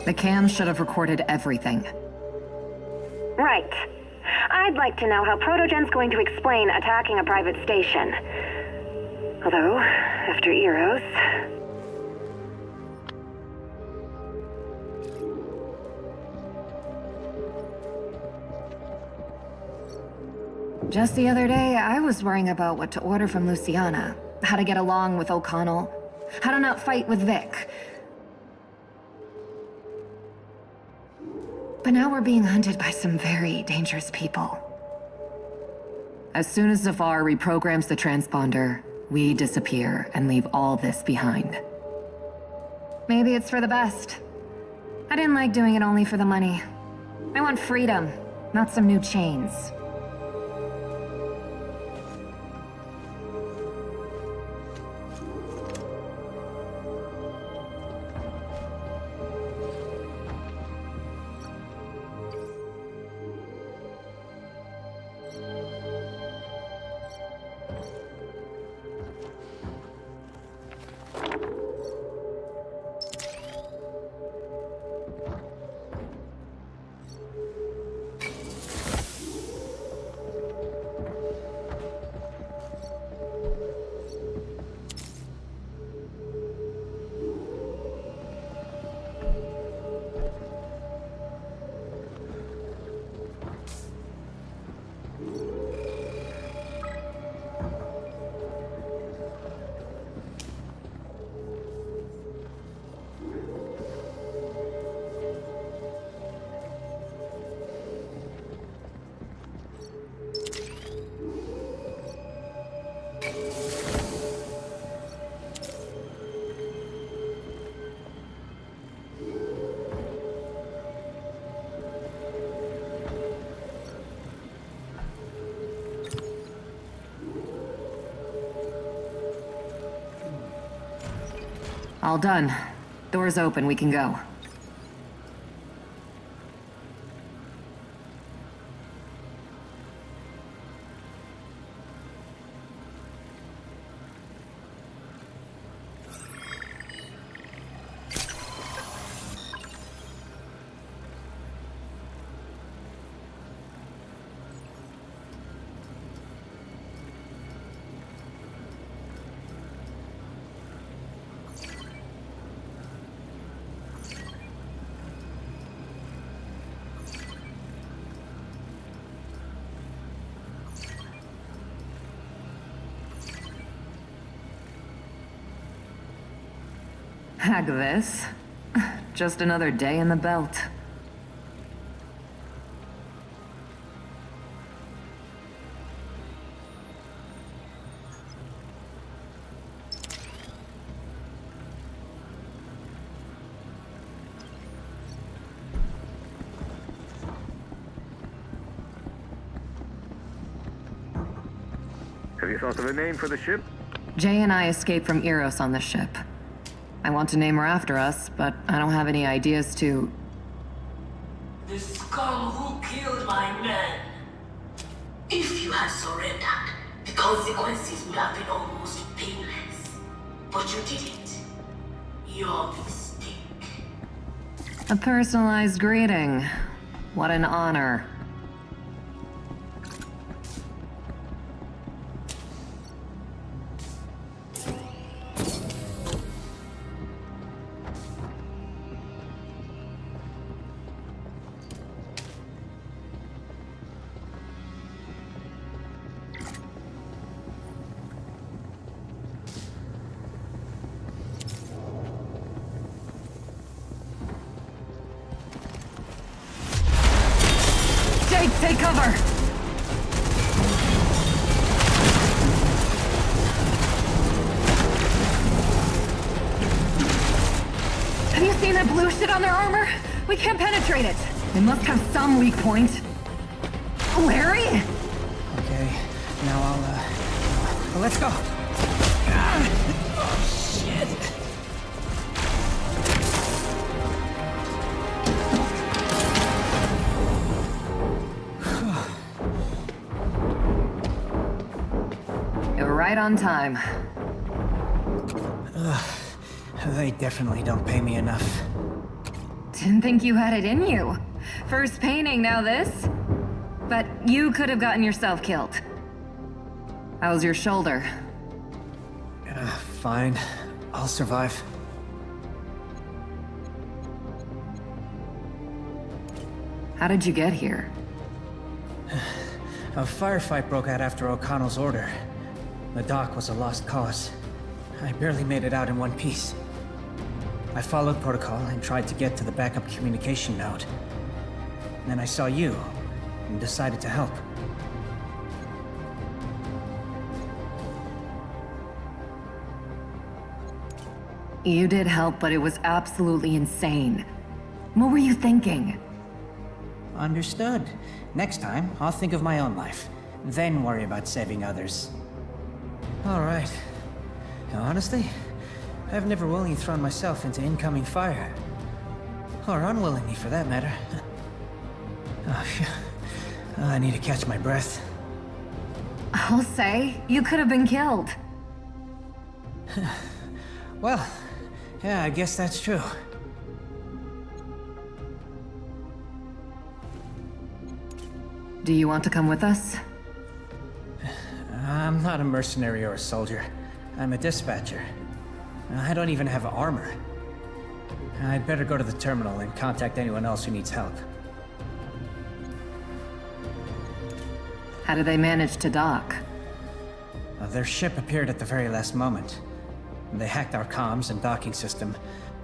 [SPEAKER 10] The cam should have recorded everything.
[SPEAKER 12] Right. I'd like to know how Protogen's going to explain attacking a private station. Although, after Eros...
[SPEAKER 10] Just the other day, I was worrying about what to order from Luciana. How to get along with O'Connell. How to not fight with Vic. But now we're being hunted by some very dangerous people. As soon as Zafar reprograms the transponder, we disappear and leave all this behind. Maybe it's for the best. I didn't like doing it only for the money. I want freedom, not some new chains. All done. Door's open, we can go. Heck this. Just another day in the belt.
[SPEAKER 2] Have you thought of a name for the ship?
[SPEAKER 10] Jay and I escaped from Eros on the ship. I want to name her after us, but I don't have any ideas to...
[SPEAKER 11] The scum who killed my men. If you had surrendered, the consequences would have been almost painless. But you didn't. Your mistake.
[SPEAKER 10] A personalized greeting. What an honor. Take cover! Have you seen that blue shit on their armor? We can't penetrate it. They must have some weak point. Larry?
[SPEAKER 5] Okay, now I'll let's go. Oh, shit.
[SPEAKER 10] You're right on time.
[SPEAKER 5] They definitely don't pay me enough.
[SPEAKER 10] Didn't think you had it in you. First painting, now this. But you could have gotten yourself killed. How's your shoulder?
[SPEAKER 5] Fine. I'll survive.
[SPEAKER 10] How did you get here?
[SPEAKER 5] A firefight broke out after O'Connell's order. The dock was a lost cause. I barely made it out in one piece. I followed protocol and tried to get to the backup communication node. Then I saw you and decided to help.
[SPEAKER 10] You did help, but it was absolutely insane. What were you thinking?
[SPEAKER 5] Understood. Next time, I'll think of my own life, then worry about saving others. All right. Now, honestly, I've never willingly thrown myself into incoming fire. Or unwillingly, for that matter. Oh, phew. I need to catch my breath.
[SPEAKER 10] I'll say, you could have been killed.
[SPEAKER 5] Well, yeah, I guess that's true.
[SPEAKER 10] Do you want to come with us?
[SPEAKER 5] I'm not a mercenary or a soldier. I'm a dispatcher. I don't even have armor. I'd better go to the terminal and contact anyone else who needs help.
[SPEAKER 10] How did they manage to dock?
[SPEAKER 5] Their ship appeared at the very last moment. They hacked our comms and docking system,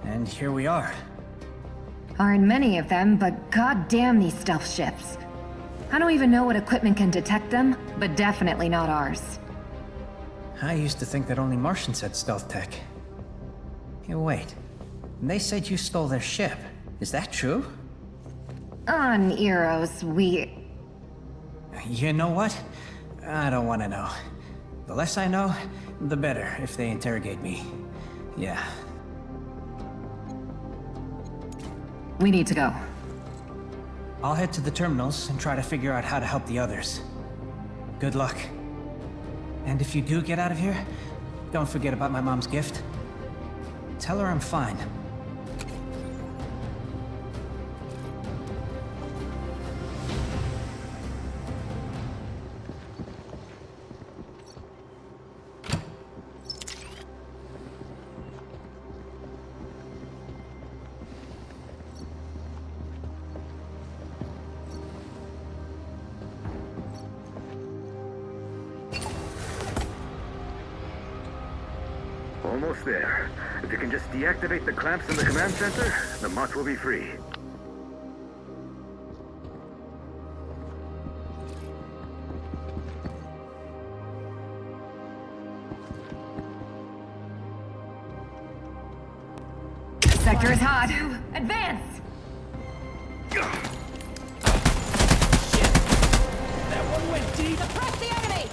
[SPEAKER 5] and here we are.
[SPEAKER 10] Aren't many of them, but goddamn these stealth ships. I don't even know what equipment can detect them, but definitely not ours.
[SPEAKER 5] I used to think that only Martians had stealth tech. Hey, wait. They said you stole their ship. Is that true?
[SPEAKER 10] On Eros, we...
[SPEAKER 5] You know what? I don't want to know. The less I know, the better if they interrogate me. Yeah.
[SPEAKER 10] We need to go.
[SPEAKER 5] I'll head to the terminals and try to figure out how to help the others. Good luck. And if you do get out of here, don't forget about my mom's gift. Tell her I'm fine.
[SPEAKER 2] Almost there. If you can just deactivate the clamps in the command center, the Mott will be free.
[SPEAKER 10] Sector is hot. Advance!
[SPEAKER 5] That one went deep!
[SPEAKER 7] Suppress the enemy!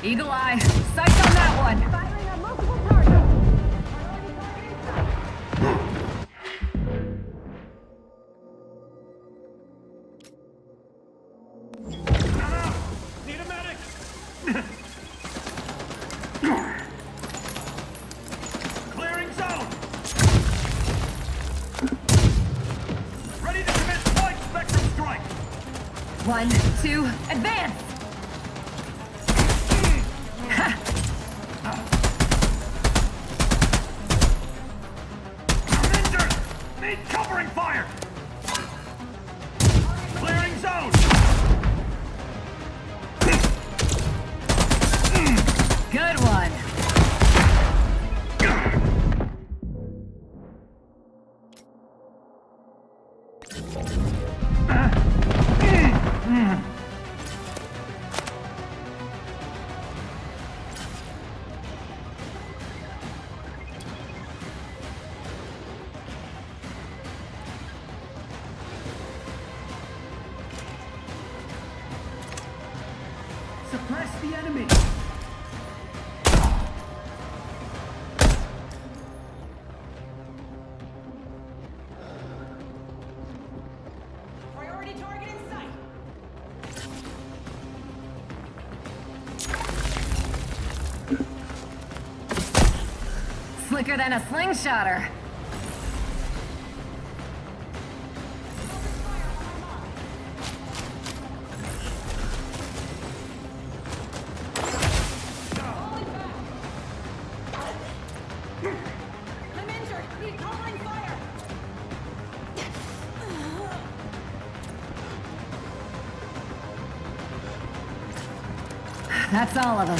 [SPEAKER 10] Eagle eye. Sights on that one.
[SPEAKER 12] Firing on multiple targets.
[SPEAKER 13] Need a medic! Clearing zone! Ready to commence wide spectrum strike!
[SPEAKER 10] 1, 2, advance!
[SPEAKER 13] I'm injured! Need covering fire! Clearing zone!
[SPEAKER 10] Good one.
[SPEAKER 5] Suppress the enemy!
[SPEAKER 4] Priority target in sight.
[SPEAKER 10] Slicker than a slingshotter.
[SPEAKER 4] I'm injured. Need covering fire.
[SPEAKER 10] That's all of them.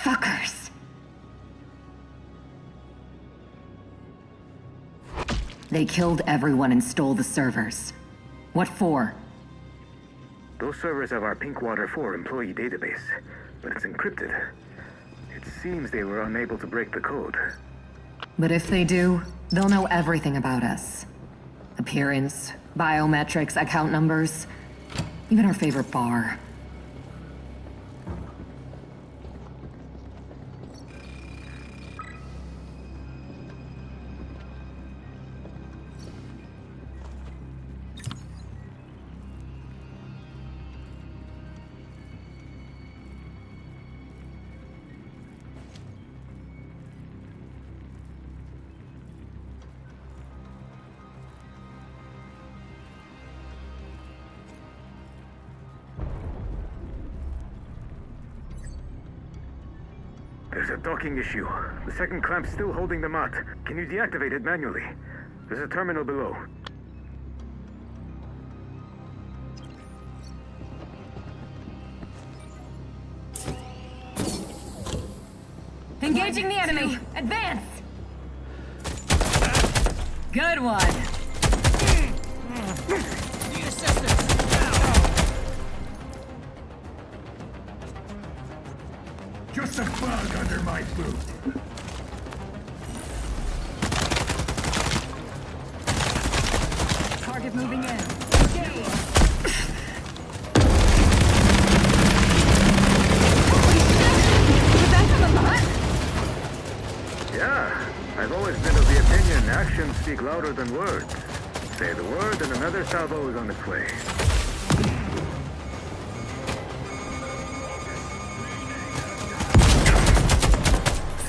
[SPEAKER 10] Fuckers. They killed everyone and stole the servers. What for?
[SPEAKER 2] Those servers have our Pinkwater 4 employee database, but it's encrypted. It seems they were unable to break the code.
[SPEAKER 10] But if they do, they'll know everything about us. Appearance, biometrics, account numbers, even our favorite bar.
[SPEAKER 2] There's a docking issue. The second clamp's still holding them out. Can you deactivate it manually? There's a terminal below.
[SPEAKER 10] Engaging the enemy! Advance! Good one!
[SPEAKER 13] Need assistance!
[SPEAKER 2] Just a bug under my boot.
[SPEAKER 10] Target moving in. Engage! Was that from the bot?
[SPEAKER 2] Yeah, I've always been of the opinion actions speak louder than words. Say the word and another salvo is on its way.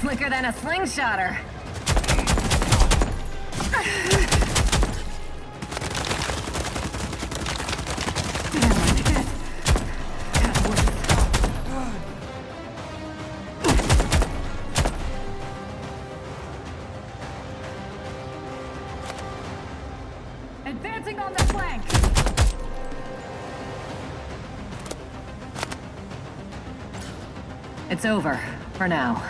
[SPEAKER 10] Slicker than a slingshotter. Advancing on the flank. It's over, for now.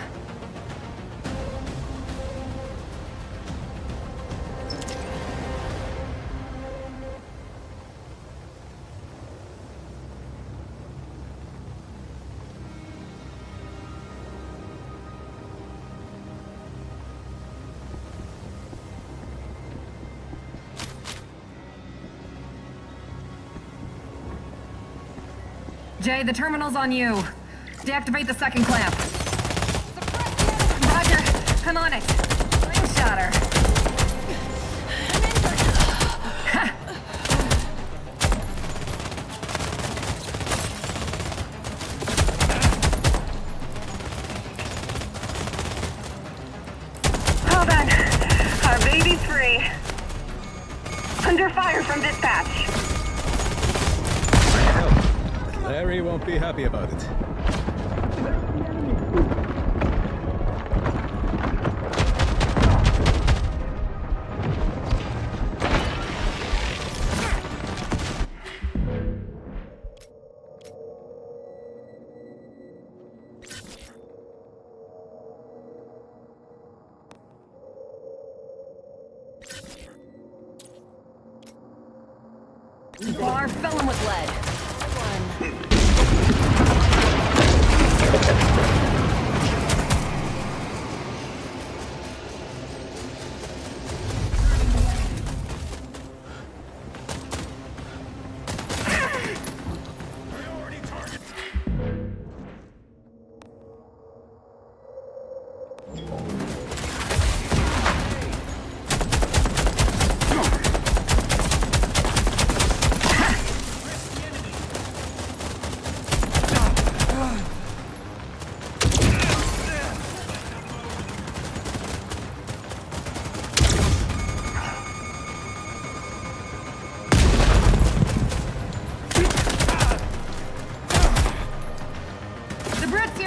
[SPEAKER 10] Jay, the terminal's on you. Deactivate the second clamp. Roger, I'm on it. Slingshotter. Well then, our baby's free. Under fire from dispatch.
[SPEAKER 2] Larry won't be happy about it.
[SPEAKER 10] Bar, fill him with lead.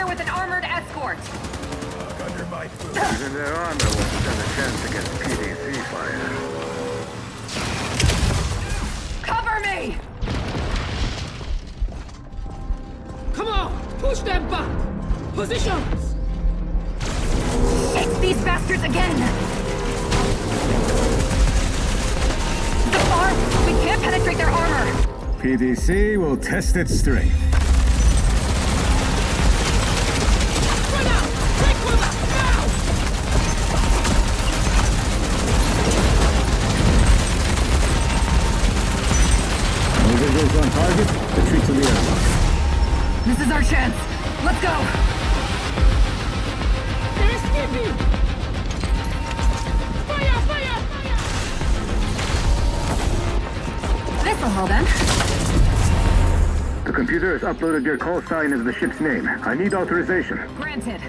[SPEAKER 10] With an armored escort.
[SPEAKER 2] Under my boot. Even their armor won't stand a chance against PDC fire.
[SPEAKER 10] Cover me!
[SPEAKER 13] Come on! Push them back! Positions!
[SPEAKER 10] It's these bastards again! The bar! We can't penetrate their armor!
[SPEAKER 2] PDC will test its strength. On target, retreat to the airlock.
[SPEAKER 10] This is our chance. Let's go!
[SPEAKER 13] They're escaping! Fire! Fire!
[SPEAKER 10] This'll hold them.
[SPEAKER 2] The computer has uploaded your call sign as the ship's name. I need authorization.
[SPEAKER 10] Granted.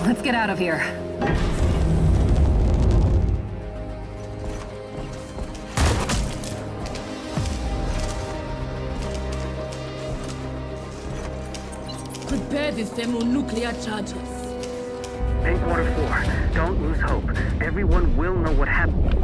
[SPEAKER 10] Let's get out of here.
[SPEAKER 13] Prepare the thermonuclear charges.
[SPEAKER 2] Pinkwater 4, don't lose hope. Everyone will know what happened.